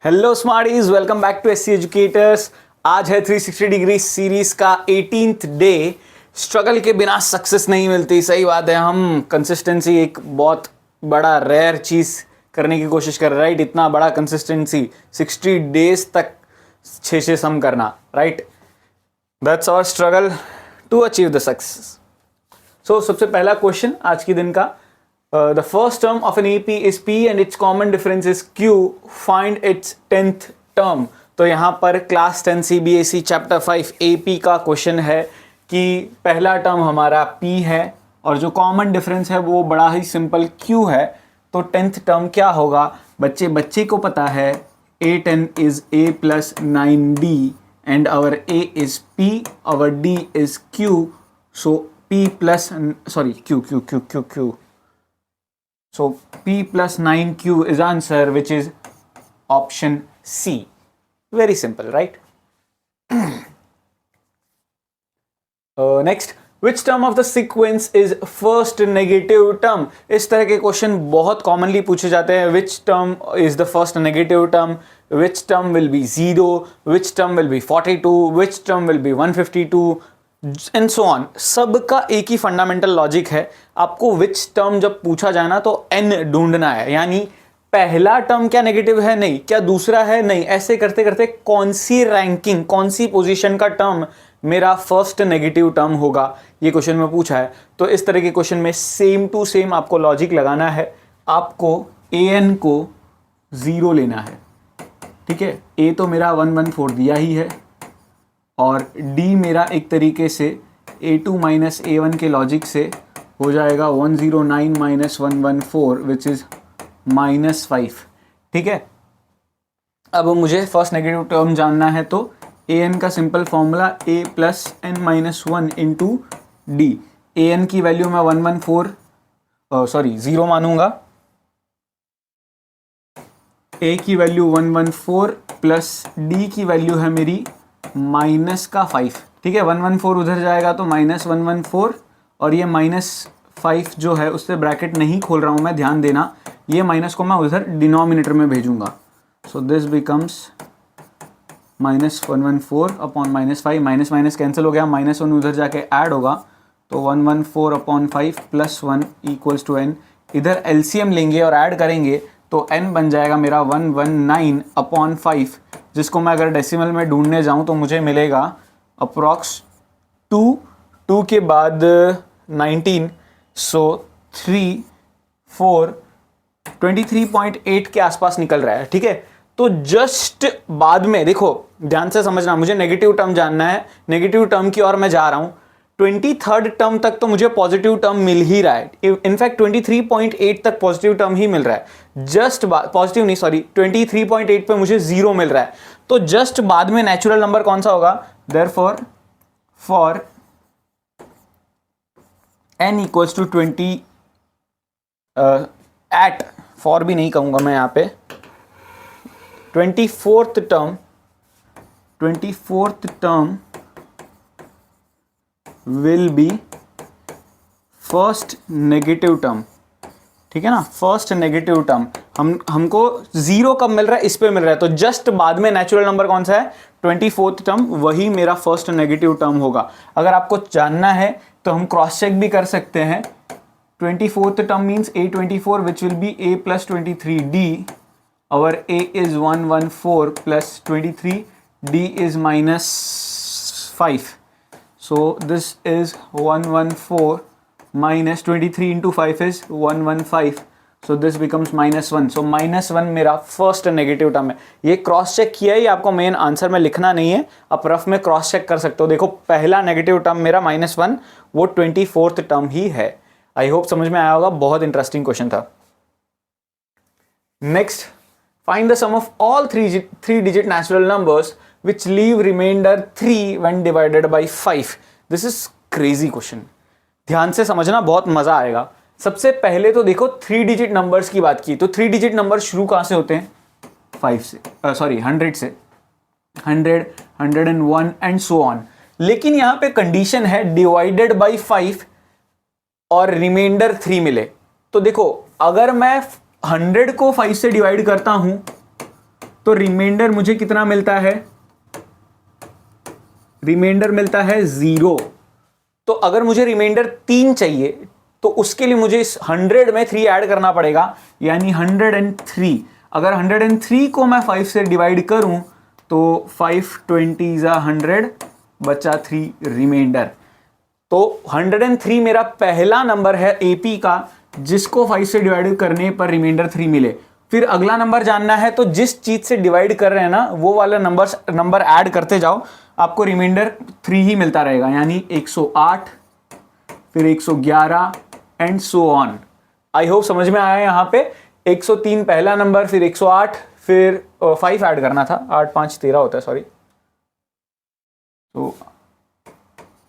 Hello smarties, welcome back to SC educators. आज है 360 degree series का 18th डे। स्ट्रगल के बिना सक्सेस नहीं मिलती, सही बात है। हम कंसिस्टेंसी एक बहुत बड़ा रेयर चीज करने की कोशिश कर रहे हैं, राइट। इतना बड़ा कंसिस्टेंसी 60 डेज तक 6 सम करना, right. That's our struggle to achieve the success. So सबसे पहला क्वेश्चन आज के दिन का, the first term of an AP is P and its common difference is Q. Find its 10th term. तो यहाँ पर क्लास 10 CBSE चैप्टर 5 AP का क्वेश्चन है कि पहला टर्म हमारा P है और जो कॉमन डिफरेंस है वो बड़ा ही सिंपल Q है। तो 10th टर्म क्या होगा? बच्चे को पता है A10 is A plus 9D and our A is P, our D is Q. So P plus, sorry, Q. So P plus 9Q is answer, which is option C. Very simple, right? Next, which term of the sequence is first negative term? इस तरह के question बहुत commonly पूछे जाते हैं। Which term is the first negative term? Which term will be 0? Which term will be 42? Which term will be 152? And so on. सबका एक ही fundamental logic है, आपको विच टर्म जब पूछा जाए ना तो एन ढूंढना है। यानी पहला टर्म क्या नेगेटिव है, नहीं, क्या दूसरा है, नहीं, ऐसे करते करते कौन सी रैंकिंग, कौन सी पोजीशन का टर्म मेरा फर्स्ट नेगेटिव टर्म होगा, ये क्वेश्चन में पूछा है। तो इस तरह के क्वेश्चन में सेम टू सेम आपको लॉजिक लगाना है। आपको ए एन को 0 लेना है, ठीक है। ए तो मेरा 114 दिया ही है और D मेरा एक तरीके से A2 माइनस A1 के लॉजिक से हो जाएगा 109 माइनस 114 विच इज़ -5, ठीक है। अब मुझे फर्स्ट नेगेटिव टर्म जानना है तो AN का simple formula A plus n minus 1 into D। AN की वैल्यू मैं 0 मानूंगा। A की वैल्यू 114 प्लस D की वैल्यू है मेरी -5, ठीक है। 114 उधर जाएगा तो -114 और ये -5 जो है उससे ब्रैकेट नहीं खोल रहा हूँ मैं, ध्यान देना। ये माइनस को मैं उधर डिनोमिनेटर में भेजूंगा। So this becomes -114 upon -5, minus minus cancel हो गया, -1 उधर जाके ऐड होगा तो 114 upon 5 plus 1 equals to n। इधर एलसीएम लेंगे और ऐड करेंगे तो n बन जाएगा मेरा 119 अपॉन 5, जिसको मैं अगर डेसिमल में ढूंढने जाऊं तो मुझे मिलेगा अप्रॉक्स 2 के बाद 19, सो 3 4 23.8 के आसपास निकल रहा है, ठीक है। तो जस्ट बाद में देखो, ध्यान से समझना, मुझे नेगेटिव टर्म जानना है, नेगेटिव टर्म की ओर मैं जा रहा हूं। 23rd टर्म तक तो मुझे पॉजिटिव टर्म मिल ही रहा है, इनफैक्ट 23.8 तक पॉजिटिव टर्म ही मिल रहा है। जस्ट पॉजिटिव नहीं, सॉरी, 23.8 पे मुझे 0 मिल रहा है। तो जस्ट बाद में नेचुरल नंबर कौन सा होगा? Therefore for n equals to 20 eight, for भी नहीं कहूंगा मैं यहाँ पे, 24th term will be first negative term, ठीक है ना। फर्स्ट नेगेटिव टर्म हमको 0 कब मिल रहा है? इस पे मिल रहा है। तो जस्ट बाद में नेचुरल नंबर कौन सा है? 24th टर्म, वही मेरा फर्स्ट नेगेटिव टर्म होगा। अगर आपको जानना है तो हम क्रॉस चेक भी कर सकते हैं। 24th term means A24 which will be A plus 23D। Our A is 114 plus 23, D is -5। So this is 114 minus 23 into 5 is 115. So this becomes -1. So -1 मेरा फर्स्ट नेगेटिव टर्म है। ये cross check किया ही, आपको main answer में लिखना नहीं है, आप रफ में क्रॉस चेक कर सकते हो। देखो पहला नेगेटिव टर्म मेरा -1, वो 24th टर्म ही है। आई होप समझ में आया होगा, बहुत इंटरेस्टिंग क्वेश्चन था। Next, find the sum of all 3 digit natural numbers which leave remainder 3 when divided by 5. This is crazy question. ध्यान से समझना, बहुत मजा आएगा। सबसे पहले तो देखो 3 डिजिट नंबर्स की बात की तो 3 डिजिट नंबर शुरू कहां से होते हैं? 5 से, सॉरी 100 से, 100, 101 एंड सो ऑन। लेकिन यहां पे कंडीशन है डिवाइडेड बाई 5 और रिमाइंडर 3 मिले। तो देखो अगर मैं 100 को 5 से डिवाइड करता हूं तो रिमाइंडर मुझे कितना मिलता है, रिमाइंडर मिलता है 0। तो अगर मुझे रिमाइंडर 3 चाहिए तो उसके लिए मुझे इस 100 में 3 ऐड करना पड़ेगा, यानी 103। अगर 103 को मैं 5 से डिवाइड करूं तो 5 20 ज़ा 100 बचा 3 रिमाइंडर। तो 103 मेरा पहला नंबर है एपी का जिसको 5 से डिवाइड करने पर रिमाइंडर 3 मिले। फिर अगला नंबर जानना है, तो जिस चीज से डिवाइड कर रहे हैं ना वो वाला नंबर ऐड करते जाओ, आपको रिमाइंडर 3 ही मिलता रहेगा, यानी 108 फिर 111 and so on. I hope समझ में आया। यहाँ पे 103 पहला नंबर, फिर 108, फिर 5 ऐड करना था, 8 5 13 होता है, सॉरी। तो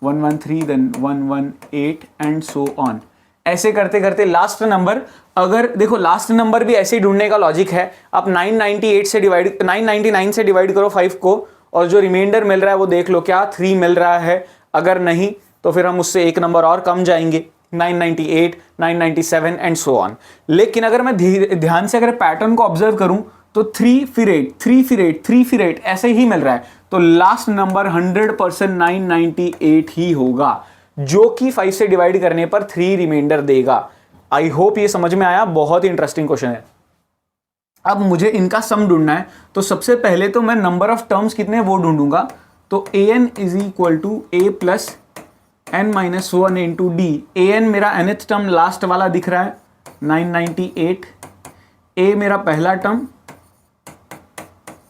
113 देन 118 एंड सो ऑन। ऐसे करते करते लास्ट नंबर, अगर देखो लास्ट नंबर भी ऐसे ही ढूंढने का लॉजिक है। आप 998 से डिवाइड 999 से डिवाइड करो 5 को, और जो रिमाइंडर मिल रहा है वो देख लो क्या 3 मिल रहा है। अगर नहीं तो फिर हम उससे एक नंबर और कम जाएंगे, 998 997 एंड सो ऑन। लेकिन अगर मैं ध्यान से अगर पैटर्न को ऑब्जर्व करूं तो 3 फिर 8 3 फिर 8 3 फिर 8 ऐसे ही मिल रहा है। तो लास्ट नंबर 100% 998 ही होगा, जो कि 5 से डिवाइड करने पर 3 रिमाइंडर देगा। आई होप ये समझ में आया। बहुत ही इंटरेस्टिंग क्वेश्चन है। अब मुझे इनका सम ढूंढना है, तो सबसे पहले तो मैं नंबर ऑफ टर्म्स कितने वो ढूंढूंगा। तो an is equal to a plus n minus 1 into d. an मेरा nth टर्म लास्ट वाला दिख रहा है 998, a मेरा पहला टर्म,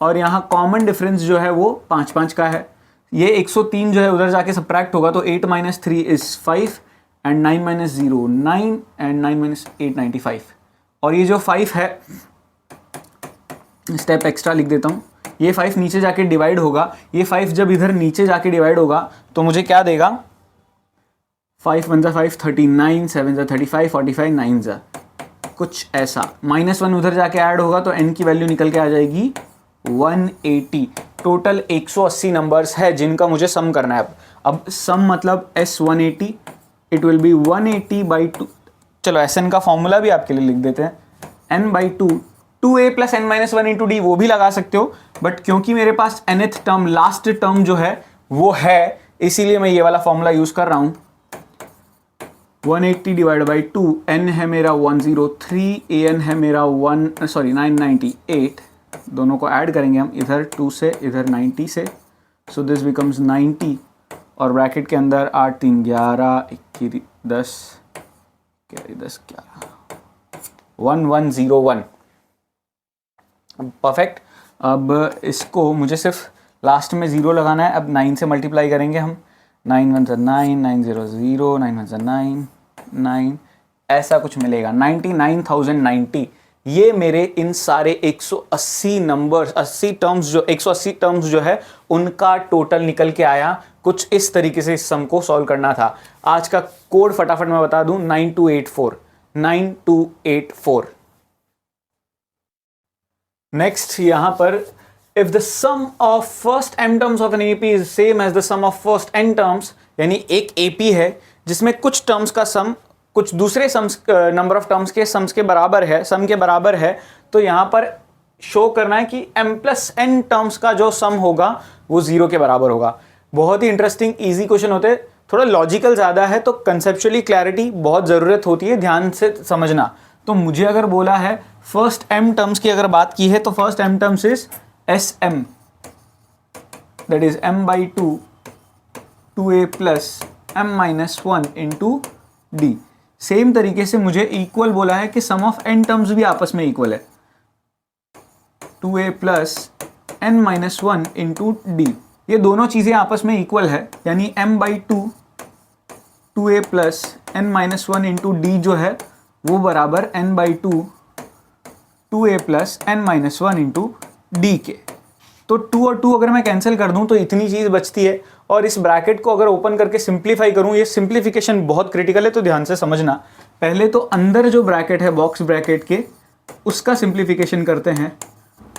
और यहाँ कॉमन डिफरेंस जो है वो 5 5 का है। ये 103 जो है उधर जाके सब्ट्रैक्ट होगा, तो 8 minus 3 is 5 and 9 minus 0 9 and 9 minus 8 95। और ये जो 5 है, स्टेप एक्स्ट्रा लिख देता हूँ, ये 5 नीचे जाके डिवाइड होगा। ये 5 जब इधर नीचे जाके डिवाइड होगा तो मुझे क्या देगा, 5 1 5 39 7 35 45 9 कुछ ऐसा। -1 उधर जाके ऐड होगा तो n की वैल्यू निकल के आ जाएगी 180। टोटल 180 नंबर्स है जिनका मुझे सम करना है। अब सम मतलब S180, it will be 180 by 2। चलो SN का फॉर्मूला भी आपके लिए लिख देते हैं, n by 2 2a plus n minus 1 into D, वो भी लगा सकते हो, बट क्योंकि मेरे पास nth टर्म लास्ट टर्म जो है वो है, इसीलिए मैं ये वाला फॉर्मूला यूज कर रहा हूं। 180 डिवाइड बाई 2, n है मेरा 103, an है मेरा 998। दोनों को ऐड करेंगे हम, इधर 2 से इधर 90 से, सो दिस बिकम्स 90, और ब्रैकेट के अंदर 8 3 11 21 10 10 11 1101। परफेक्ट। अब इसको मुझे सिर्फ लास्ट में 0 लगाना है। अब 9 से मल्टीप्लाई करेंगे हम, 9 1 9 9 0 0 9 1 9 9, ऐसा कुछ मिलेगा 99,090। ये मेरे इन सारे 180 नंबर्स 80 टर्म्स जो 180 टर्म्स जो है उनका टोटल निकल के आया। कुछ इस तरीके से इस सम को सॉल्व करना था। आज का कोड फटाफट मैं बता दूं, 9284। नेक्स्ट यहां पर, if the sum of first m terms of an AP is same as the sum of first n terms, यानी एक एपी है जिसमें कुछ टर्म्स का सम कुछ दूसरे सम्स नंबर ऑफ टर्म्स के सम्स के बराबर है, सम के बराबर है, तो यहां पर शो करना है कि m प्लस n टर्म्स का जो सम होगा वो 0 के बराबर होगा। बहुत ही इंटरेस्टिंग इजी क्वेश्चन होते हैं, थोड़ा लॉजिकल ज़्यादा है, तो कंसेप्चुअली क्लैरिटी बहुत ज़रूरत होती है, ध्यान से समझना। तो मुझे अगर बोला है फर्स्ट m टर्म्स की अगर बात की है, तो first m terms is sm, that is m by 2 2a plus m minus 1 into D. Same तरीके से मुझे इक्वल बोला है कि सम ऑफ n टर्म्स भी आपस में इक्वल है, 2a plus n minus 1 into d. ये दोनों चीज़ें आपस में इक्वल है, यानी m by 2 2a plus n minus 1 into D जो है वो बराबर n by 2 2a plus n minus 1 into D के। तो 2 और 2 अगर मैं कैंसिल कर दूं तो इतनी चीज़ बचती है, और इस ब्रैकेट को अगर ओपन करके सिंप्लीफाई करूं, ये सिंप्लीफिकेशन बहुत क्रिटिकल है, तो ध्यान से समझना। पहले तो अंदर जो ब्रैकेट है बॉक्स ब्रैकेट के, उसका सिंप्लीफिकेशन करते हैं,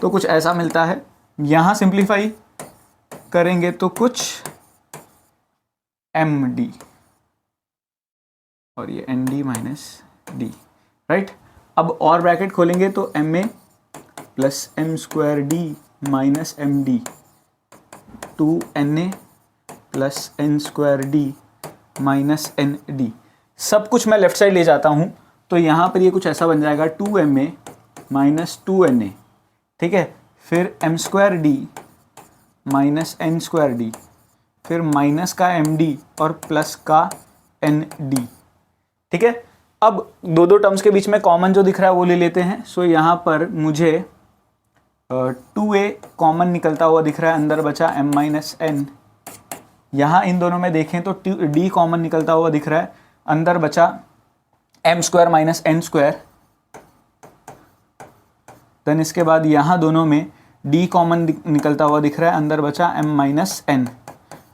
तो कुछ ऐसा मिलता है। यहाँ सिंप्लीफाई करेंगे तो कुछ md, और ये nd माइनस डी, राइट। अब और ब्रैकेट खोलेंगे तो ma plus m square d minus m d, 2na plus n square d minus n d. सब कुछ मैं लेफ्ट साइड ले जाता हूँ तो यहाँ पर ये कुछ ऐसा बन जाएगा 2ma माइनस 2na, ठीक है। फिर m square d minus n square d, फिर माइनस का एम डी और प्लस का एन डी, ठीक है। अब दो दो टर्म्स के बीच में कॉमन जो दिख रहा है वो ले लेते हैं। सो यहाँ पर मुझे 2a कॉमन निकलता हुआ दिख रहा है, अंदर बचा m माइनस एन। यहाँ इन दोनों में देखें तो d कॉमन निकलता हुआ दिख रहा है, अंदर बचा m square minus n square. Then इसके बाद यहाँ दोनों में d कॉमन निकलता हुआ दिख रहा है, अंदर बचा m माइनस एन।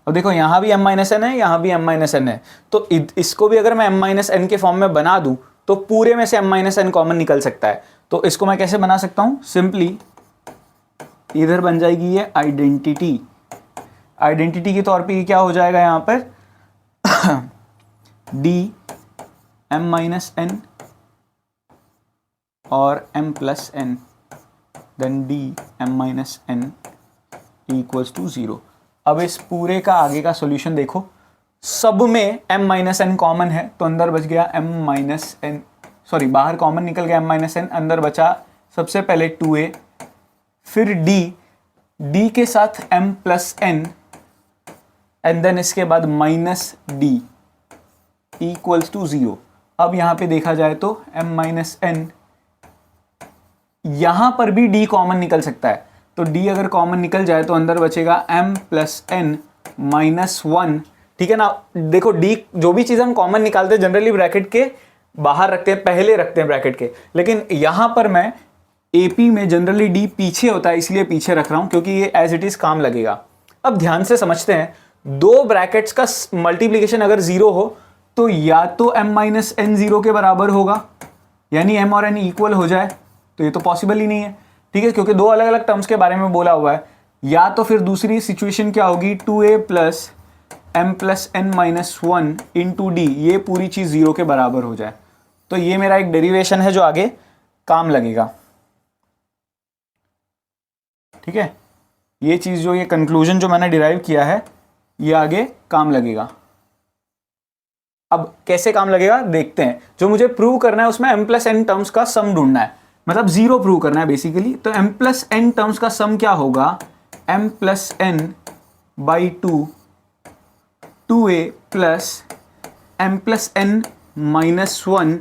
अब देखो यहाँ भी m माइनस एन है, यहाँ भी m माइनस एन है, तो इसको भी अगर मैं m माइनस एन के फॉर्म में बना दूँ तो पूरे में से m माइनस एन कॉमन निकल सकता है। तो इसको मैं कैसे बना सकता हूँ? सिंपली इधर बन जाएगी ये आइडेंटिटी। आइडेंटिटी के तौर पे ये क्या हो जाएगा यहाँ पर d m माइनस एन और m plus n, then d m minus n equals to 0। अब इस पूरे का आगे का सॉल्यूशन देखो, सब में m माइनस एन कॉमन है तो अंदर बच गया m माइनस एन, सॉरी बाहर कॉमन निकल गया m माइनस एन, अंदर बचा सबसे पहले 2a, फिर d के साथ m plus n and then इसके बाद माइनस d इक्वल्स टू 0। अब यहाँ पे देखा जाए तो m माइनस एन, यहाँ पर भी d कॉमन निकल सकता है, तो d अगर कॉमन निकल जाए तो अंदर बचेगा m प्लस एन माइनस 1, ठीक है ना। देखो d जो भी चीज़ हम कॉमन निकालते हैं जनरली ब्रैकेट के बाहर रखते हैं, पहले रखते हैं ब्रैकेट के, लेकिन यहाँ पर मैं AP में जनरली d पीछे होता है इसलिए पीछे रख रहा हूँ क्योंकि ये एज इट इज़ काम लगेगा। अब ध्यान से समझते हैं, दो ब्रैकेट्स का मल्टीप्लीकेशन अगर 0 हो तो या तो m माइनस एन 0 के बराबर होगा, यानी m और n इक्वल हो जाए, तो ये तो पॉसिबल ही नहीं है, ठीक है, क्योंकि दो अलग अलग टर्म्स के बारे में बोला हुआ है। या तो फिर दूसरी सिचुएशन क्या होगी, 2a plus m plus n minus 1 into d, ये पूरी चीज़ 0 के बराबर हो जाए। तो ये मेरा एक डेरिवेशन है जो आगे काम लगेगा, ठीक है। ये चीज़ जो ये कंक्लूजन जो मैंने डिराइव किया है ये आगे काम लगेगा। अब कैसे काम लगेगा देखते हैं। जो मुझे प्रूव करना है उसमें m प्लस एन टर्म्स का सम ढूंढना है, मतलब 0 प्रूव करना है बेसिकली। तो m प्लस एन टर्म्स का सम क्या होगा, m plus n by 2a plus m plus n minus 1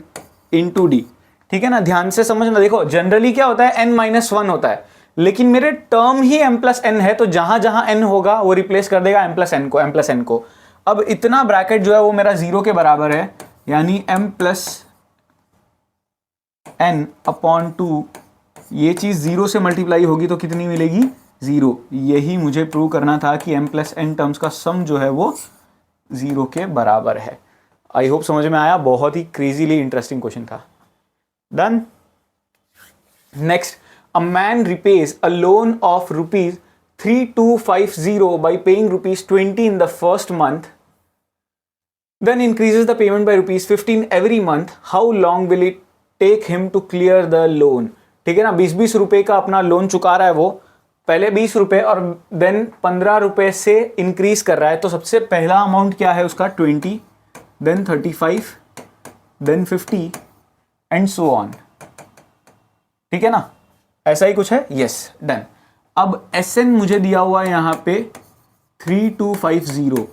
into d, ठीक है ना। ध्यान से समझना, देखो जनरली क्या होता है n माइनस 1 होता है, लेकिन मेरे टर्म ही m प्लस एन है तो जहां जहां n होगा वो रिप्लेस कर देगा m प्लस एन को। अब इतना ब्रैकेट जो है वो मेरा 0 के बराबर है, यानी m प्लस n अपॉन 2, ये चीज़ 0 से मल्टीप्लाई होगी तो कितनी मिलेगी, 0। यही मुझे प्रूव करना था कि m प्लस एन टर्म्स का सम जो है वो 0 के बराबर है। आई होप समझ में आया, बहुत ही क्रेजीली इंटरेस्टिंग क्वेश्चन था। Done. Next, a man रिपेज a loan of rupees 3250 by paying rupees 20 in the first month, then increases the payment by rupees 15 every month. How long will it take him to clear the loan? ठीक है ना, 20-20 रुपए का अपना loan चुका रहा है वो, पहले 20 रुपए और देन 15 रुपए से इंक्रीज कर रहा है। तो सबसे पहला अमाउंट क्या है उसका, 20, then 35, then 50 and so on, ठीक है ना, ऐसा ही कुछ है। Yes, done. अब SN मुझे दिया हुआ है यहाँ पे 3250,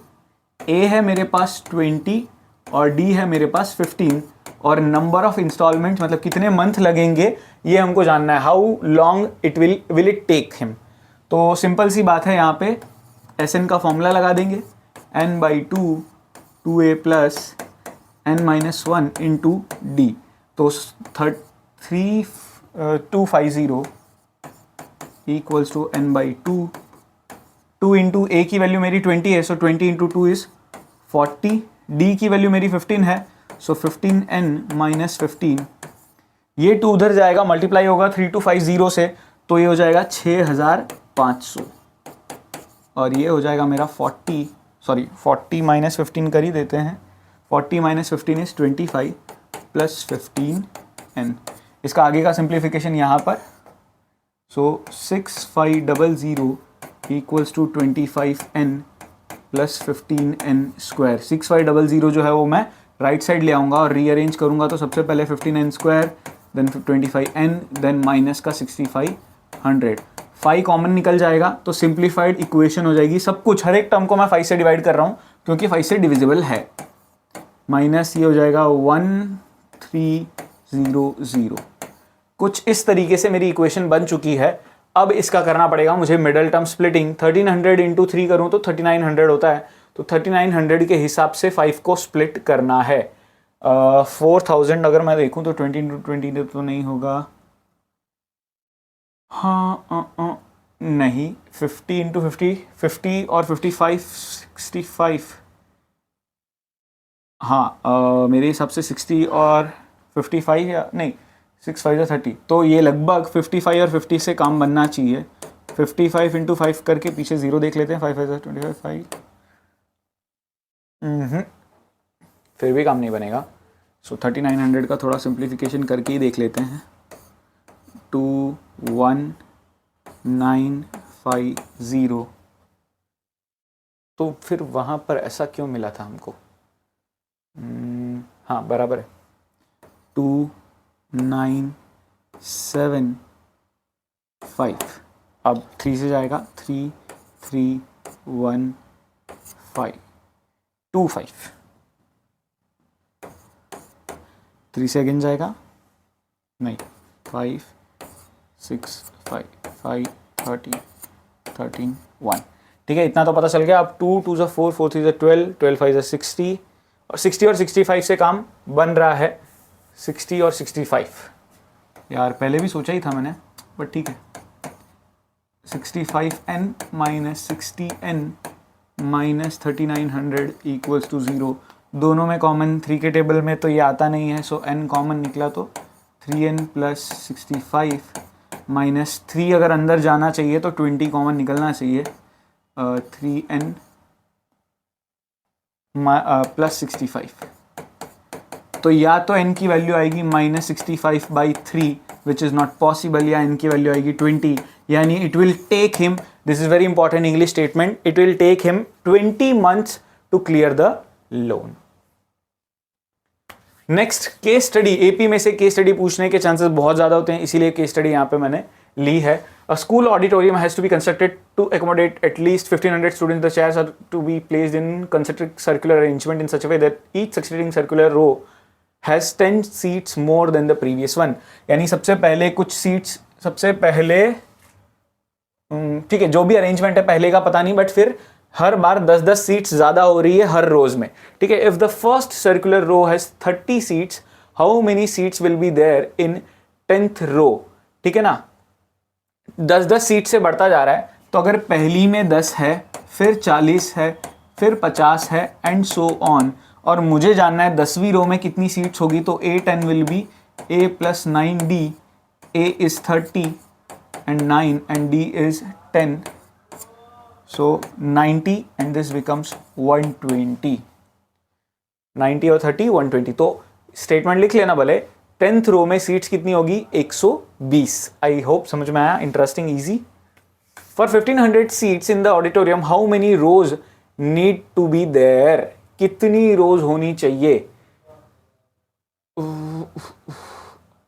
A है मेरे पास 20 और D है मेरे पास 15, और नंबर ऑफ इंस्टॉलमेंट मतलब कितने मंथ लगेंगे ये हमको जानना है, how long it will it take him. तो सिंपल सी बात है, यहाँ पे SN का फॉर्मूला लगा देंगे, n by 2a plus n minus 1 into डी। तो 3250 equals to n by 2 into a की वैल्यू मेरी 20 है, सो 20 इंटू 2 इज 40, d की वैल्यू मेरी 15 है, सो 15n माइनस 15, ये 2 उधर जाएगा, मल्टीप्लाई होगा 3250 से, तो ये हो जाएगा 6500, और ये हो जाएगा मेरा 40 माइनस 15 कर ही देते हैं, 40 माइनस 15 इज 25 प्लस 15n। इसका आगे का सिंप्लीफिकेशन यहाँ पर, so 6500 equals to 25n plus 15n square. 6500 जो है वो मैं राइट साइड ले आऊँगा और रीअरेंज करूँगा, तो सबसे पहले 15n square, then 25n, then minus का 6500। 5 कॉमन निकल जाएगा तो सिंप्लीफाइड इक्वेशन हो जाएगी। सब कुछ, हर एक टर्म को मैं 5 से डिवाइड कर रहा हूँ क्योंकि 5 से डिविजिबल है। माइनस ये हो जाएगा 1300। कुछ इस तरीके से मेरी इक्वेशन बन चुकी है। अब इसका करना पड़ेगा मुझे मिडल टर्म स्प्लिटिंग। 1300 इंटू 3 करूँ तो 3900 होता है, तो 3900 के हिसाब से 5 को स्प्लिट करना है। 4000 अगर मैं देखूँ तो 20 इंटू 20 तो नहीं होगा। हाँ नहीं, 50 इंटू 50, 50 और 55, 65। हाँ मेरे हिसाब से 60 और 55 या नहीं, 6 5 30, तो ये लगभग 55 और 50 से काम बनना चाहिए। 55 इंटू 5 करके पीछे 0 देख लेते हैं। 5 5 25 5। फिर भी काम नहीं बनेगा। सो 3900 का थोड़ा सिंप्लीफिकेशन करके ही देख लेते हैं। 21950। तो फिर वहाँ पर ऐसा क्यों मिला था हमको? हाँ बराबर है, 2975। अब 3 से जाएगा, 331525। 3 से अगेन जाएगा, नहीं, 5 6 5 5 30 13 1। ठीक है, इतना तो पता चल गया। अब 2 2 4 4 3 12 12 5 60, और 60 और 65 से काम बन रहा है। 60 और 65 यार पहले भी सोचा ही था मैंने, बट ठीक है। 65n minus 60n minus 3900 equals to 0। दोनों में कॉमन, 3 के टेबल में तो ये आता नहीं है, सो n कॉमन निकला तो 3n प्लस 65 माइनस 3 अगर अंदर जाना चाहिए तो 20 कॉमन निकलना चाहिए। 3n प्लस 65, तो या तो n की वैल्यू आएगी minus 65/3 which is not possible, या n की वैल्यू आएगी 20, यानी it will take him, this is very important English statement, it will take him 20 months to clear the loan. Next case study. AP में से case study पूछने के chances बहुत ज्यादा होते हैं, इसीलिए केस स्टडी यहां पे मैंने ली है। A school auditorium has to be constructed to accommodate at least 1500 students. The chairs are to be placed in concentric circular arrangement in such a way that each succeeding circular row has 10 seats more than the previous one. यानी सबसे पहले कुछ seats, सबसे पहले ठीक है, जो भी अरेंजमेंट है पहले का पता नहीं, बट फिर हर बार 10-10 सीट्स ज्यादा हो रही है हर रोज में। ठीक है, if the first circular row has 30 seats, how many seats will be there in 10th row? ठीक है ना, 10-10 सीट से बढ़ता जा रहा है, तो अगर पहली में 10 है, फिर 40 है, फिर 50 है, एंड सो ऑन, और मुझे जानना है 10वीं रो में कितनी सीट्स होगी, तो A10 will be A plus 9D, A is 30 and 9 and D is 10, so 90 and this becomes 120. 90 और 30 120, तो स्टेटमेंट लिख लेना भले। 10th रो में सीट्स कितनी होगी? 120। आई होप समझ में आया, interesting, easy. For 1500 seats in the auditorium how many rows need to be there? कितनी रोज होनी चाहिए?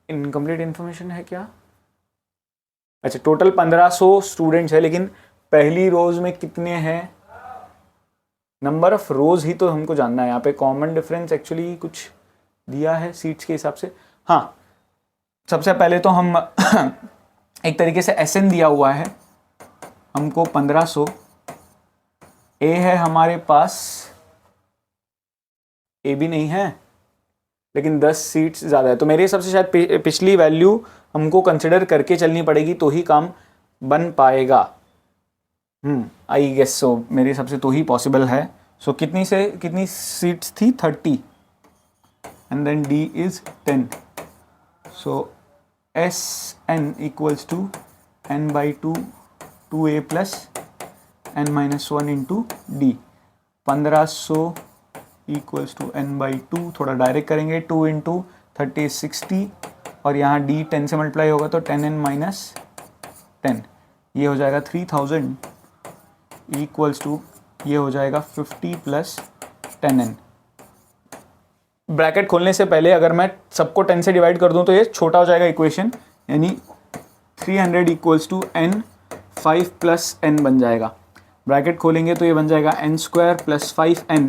इनकम्प्लीट इंफॉर्मेशन है क्या? अच्छा, टोटल 1500 स्टूडेंट्स है, लेकिन पहली रोज में कितने हैं? नंबर ऑफ रोज ही तो हमको जानना है। यहाँ पे कॉमन डिफरेंस एक्चुअली कुछ दिया है सीट्स के हिसाब से। हाँ, सबसे पहले तो हम एक तरीके से SN दिया हुआ है हमको 1500। ए है हमारे पास, ए भी नहीं है, लेकिन 10 सीट्स ज़्यादा है, तो मेरे हिसाब से शायद पिछली वैल्यू हमको कंसिडर करके चलनी पड़ेगी, तो ही काम बन पाएगा। आई गेस सो, मेरे हिसाब से तो ही पॉसिबल है। सो कितनी सीट्स थी? 30, and then D is 10, so SN equals to n/2 2A plus n-1 into D। 1500 equals to n/2, थोड़ा डायरेक्ट करेंगे, 2 इंटू 30 60, और यहाँ D 10 से मल्टीप्लाई होगा तो 10n-1 10, ये हो जाएगा 3000 इक्वल्स टू ये हो जाएगा 50 प्लस 10n। ब्रैकेट खोलने से पहले अगर मैं सबको 10 से डिवाइड कर दूं तो ये छोटा हो जाएगा इक्वेशन, यानी 300 equals to n 5 plus n बन जाएगा। ब्रैकेट खोलेंगे तो ये बन जाएगा n स्क्वायर प्लस 5n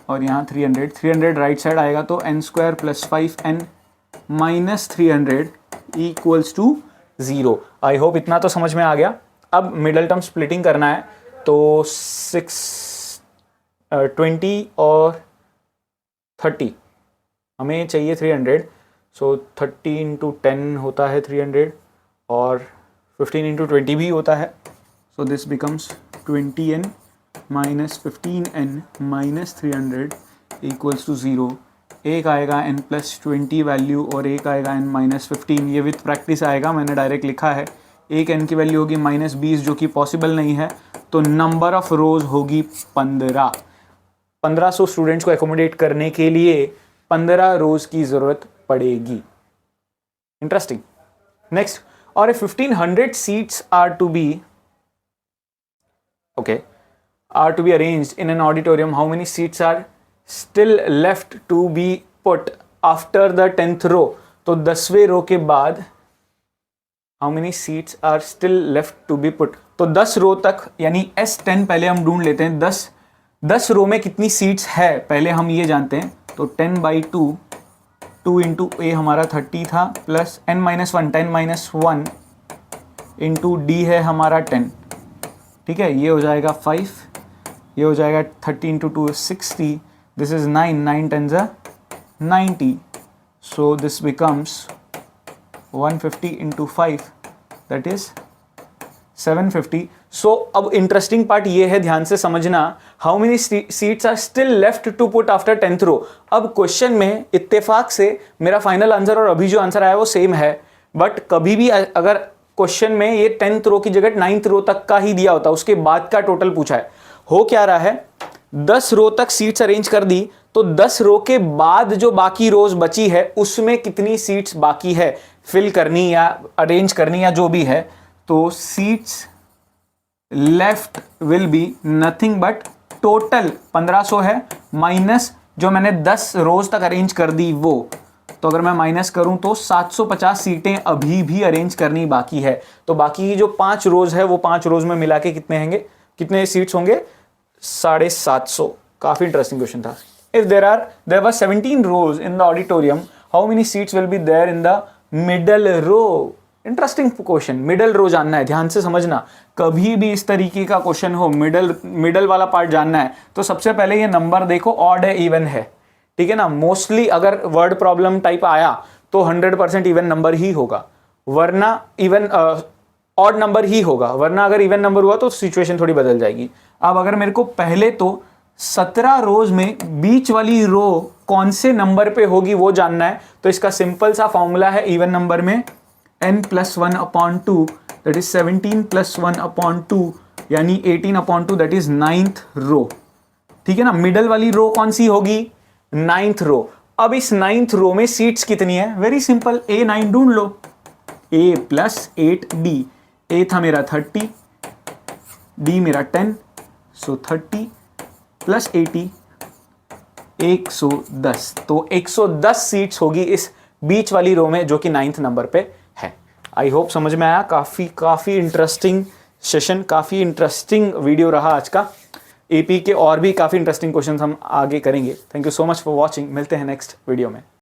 और यहाँ 300 राइट साइड आएगा तो n square plus 5n minus 300 equals to 0। I hope इतना तो समझ में आ गया। अब मिडल टर्म स्प्लिटिंग करना है तो 20 और 30 हमें चाहिए 300, सो 30 इंटू 10 होता है 300 और 15 इंटू 20 भी होता है, so this becomes 20n minus 15n minus 300 equals to 0। एक आएगा n प्लस 20 वैल्यू और एक आएगा n माइनस 15, ये विथ प्रैक्टिस आएगा, मैंने डायरेक्ट लिखा है। एक n की वैल्यू होगी माइनस 20 जो कि पॉसिबल नहीं है, तो नंबर ऑफ रोज होगी 15। 1500 स्टूडेंट्स को एकोमोडेट करने के लिए 15 रोज की जरूरत पड़ेगी। इंटरेस्टिंग। नेक्स्ट, और if 1500 seats are to be arranged in an auditorium, how many seats are still left to be put after the 10th row? तो 10वें रो के बाद how many seats are still left to be put? तो 10 रो तक, यानी S10 पहले हम ढूंढ लेते हैं। 10 रो में कितनी सीट्स है पहले हम ये जानते हैं, तो 10/2 2 इंटू ए हमारा 30 था plus n minus 1 10 minus 1 into D है हमारा 10, ठीक है। ये हो जाएगा 5, ये हो जाएगा 30 into 2 60, this is 9 10 90, so this becomes 150 into 5 that is 750। So अब इंटरेस्टिंग पार्ट ये है, ध्यान से समझना, how many seats are still left to put after 10th row. अब क्वेश्चन में इत्तेफाक से मेरा फाइनल आंसर और अभी जो आंसर आया वो सेम है, बट कभी भी अगर क्वेश्चन में ये 10th रो की जगह 9th रो तक का ही दिया होता, उसके बाद का टोटल पूछा है, हो क्या रहा है 10 रो तक सीट्स अरेंज कर दी, तो 10 रो के बाद जो बाकी रोज बची है उसमें कितनी सीट्स बाकी है फिल करनी या अरेंज करनी या जो भी है, तो seats left will be nothing but total 1500 है माइनस जो मैंने 10 रोज तक अरेंज कर दी वो, तो अगर मैं माइनस करूं तो 750 सीटें अभी भी अरेंज करनी बाकी है। तो बाकी की जो 5 रोज है वो 5 रोज में मिला के कितने सीट्स होंगे 750। काफी इंटरेस्टिंग क्वेश्चन था। If there were 17 rows in the auditorium, how many seats will be there in the middle row? Interesting question, middle row जानना है, ध्यान से समझना। कभी भी इस तरीके का क्वेश्चन हो, मिडल वाला पार्ट जानना है, तो सबसे पहले ये नंबर देखो ऑड है इवन है, ठीक है ना। मोस्टली अगर वर्ड प्रॉब्लम टाइप आया तो 100% इवन नंबर ही होगा, वरना इवन ऑड नंबर ही होगा, वरना अगर इवन नंबर हुआ तो सिचुएशन थोड़ी बदल जाएगी। अब अगर मेरे को पहले तो 17 रोज में बीच वाली रो कौन से नंबर पे होगी वो जानना है, तो इसका सिंपल सा फॉर्मूला है इवन नंबर में n plus 1/2 that is 17 plus 1/2 यानी 18/2 दैट इज 9th रो, ठीक है ना। मिडल वाली रो कौन सी होगी 9th रो। अब इस 9th रो में सीट्स कितनी है, वेरी सिंपल, A9 ढूंढ लो, A प्लस 8D, A था मेरा 30, D मेरा 10, सो 30 प्लस 80 110, तो 110 सीट्स होगी इस बीच वाली रो में जो कि 9th नंबर पे है। आई होप समझ में आया। काफ़ी इंटरेस्टिंग सेशन, काफ़ी इंटरेस्टिंग वीडियो रहा आज का। एपी के और भी काफ़ी इंटरेस्टिंग क्वेश्चन हम आगे करेंगे। Thank you so much for watching. मिलते हैं नेक्स्ट वीडियो में।